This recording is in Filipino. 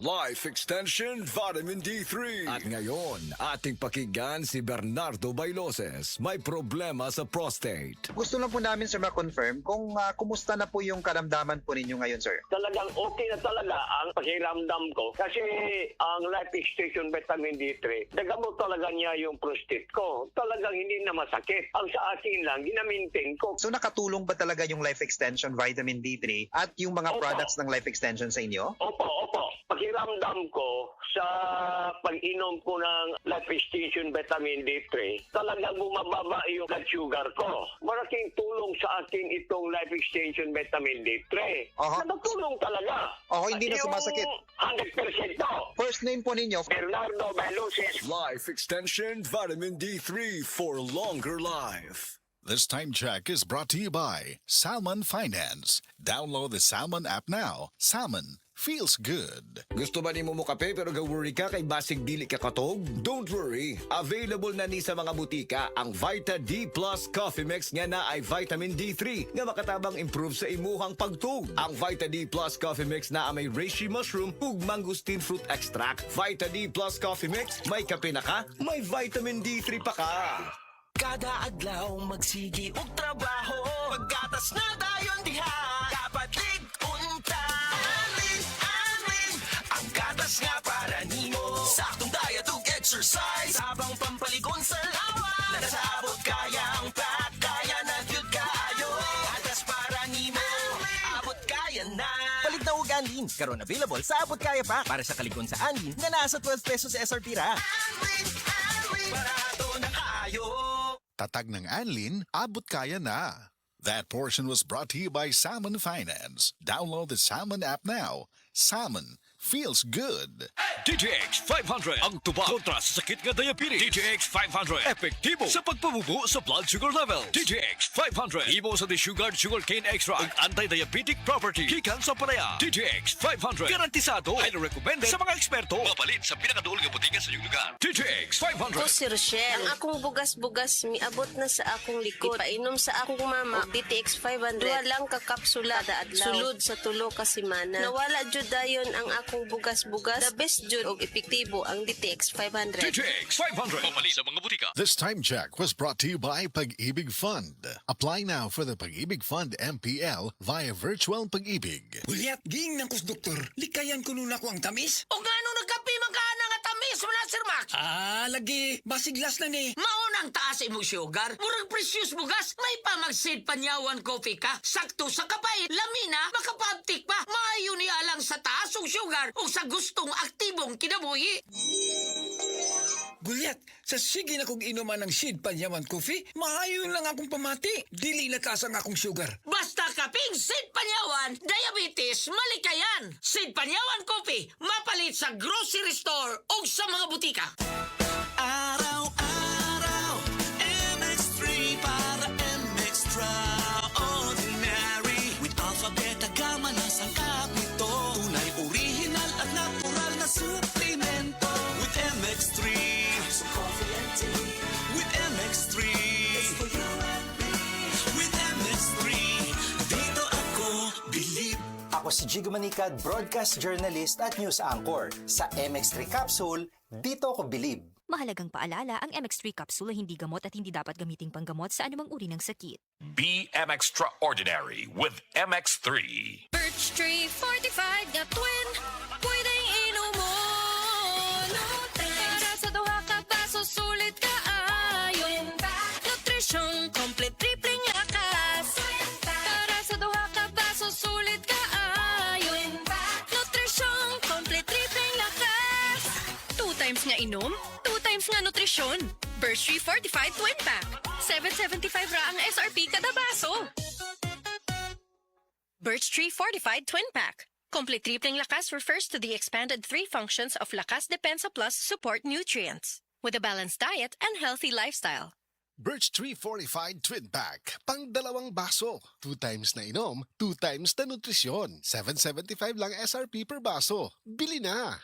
Life Extension Vitamin D3. At ngayon, ating pakinggan si Bernardo Bailoses. May problema sa prostate. Gusto lang po namin, sir, ma-confirm kung kumusta na po yung karamdaman po ninyo ngayon, sir. Talagang okay na talaga ang pakiramdam ko kasi ang Life Extension Vitamin D3, nagamot talaga niya yung prostate ko. Talagang hindi na masakit. Ang sa akin lang, ginamintain ko. So nakatulong ba talaga yung Life Extension Vitamin D3 at yung mga Opo. products ng Life Extension sa inyo? Opo. Pakiramdam ko sa pag-inom ko ng Life Extension Vitamin D3, talagang bumababa yung blood sugar ko. Malaking tulong sa akin itong Life Extension Vitamin D3. Nakatulong talaga. Hindi na sumasakit. Yung 100% to. First name po ninyo? Bernardo Bailoses. Life Extension Vitamin D3 for longer life. This time check is brought to you by Salmon Finance. Download the Salmon app now. Salmon feels good. Gusto ba ni mo kape pero ga-worry ka kay basig dili ka katog? Don't worry. Available na ni sa mga butika ang Vita D Plus Coffee Mix nga na ay vitamin D3 nga makatabang improve sa imuhang pagtug. Ang Vita D Plus Coffee Mix na may reishi mushroom ug mangosteen fruit extract. Vita D Plus Coffee Mix, may kape na ka, may vitamin D3 pa ka. Kada adlaw magsigi og trabaho, paggatas na dayon diha, dapat unta. Alin, ang gatas nga para nimo. Saktong diet ug exercise, sabang pampaligon sa lawa. Nagasaabot kaya ang pack, kaya na gyud kaayo. Gatas para nimo, abot kaya na. Palit na ug Anlin, karon available sa abot kaya pa para sa kaligon sa Anlin nga nasa 12 pesos SRP ra. Alin, barato na kaayo. Tatag ng Anlin, abot kaya na. That portion was brought to you by Salmon Finance. Download the Salmon app now. Salmon feels good. DTX 500 ang tubag kontra sa sakit nga diabetes. DTX 500 epektibo sa pagpabubo sa blood sugar level. DTX 500 imo sa desugared sugarcane extract ug anti-diabetic property gikan sa palaya. DTX 500 garantisado ay recommended sa mga eksperto. Mapalit sa pinakaduol nga botiga sa iyong lugar. DTX 500. Ako si Rochelle. Ang akong bugas-bugas miabot na sa akong likod. Painom sa akong mama og DTX 500. Duha lang ka kapsula kada adlaw. Sulod sa tulo ka semana. Nawala jud dayon ang akong bugas-bugas. The best jud og epektibo ang DTX 500. DTX 500 mapalit sa mga botika. This time check was brought to you by Pag-ibig Fund. Apply now for the Pag-ibig Fund MPL via Virtual Pag-ibig. Uliat, giing ng kus doktor, likayan ko nun ako ang tamis. O ngano nagkapi magkana nga tamis mo na, Sir Max? Lagi, basiglas na ni. Maunang taas imong sugar. Murag precious bugas. May pamagsid panyawan coffee ka. Sakto sa kapay. Lamina, makapabtik pa. Maayo ni alang sa taas og sugar o sa gustong aktibong kinabuhi. Gulyat, sa sige na kong inuman ng Sid Panyaman Coffee, maayon lang akong pamati. Dili lakas ang akong sugar. Basta kaping Sid Panyawan, diabetes, malikayan. Sid Panyawan Coffee, mapalit sa grocery store o sa mga butika. Araw-araw, MX3 para MX-Traordinary. With alpha, beta, gamma na sangkap nito. Tunay, original at natural na suplemento. With MX3, so coffee and tea. With MX3, it's for you and me. With MX3, dito ako believe. Ako si Jigo Manicad, broadcast journalist at news anchor. Sa MX3 Capsule, dito ako believe. Mahalagang paalala, ang MX3 capsule ay hindi gamot at hindi dapat gamiting panggamot sa anumang uri ng sakit. Be extraordinary with MX3. Birch Tree Fortified na twin, pwedeng inumun. Para sa duha ka baso, sulit ka ayon. Nutrition, complete tripling lakas. Para sa duha ka baso, sulit ka ayon. Nutrition, complete tripling lakas. 2 times nga inom, 2 times nga nutrisyon. Birch Tree Fortified Twin Pack. 7.75 ra ang SRP kada baso. Birch Tree Fortified Twin Pack. Complete tripling lakas refers to the expanded 3 functions of Lakas Depensa Plus support nutrients. With a balanced diet and healthy lifestyle. Birch Tree Fortified Twin Pack. Pang 2 baso. 2 times na inom, 2 times na nutrisyon. 7.75 lang SRP per baso. Bili na!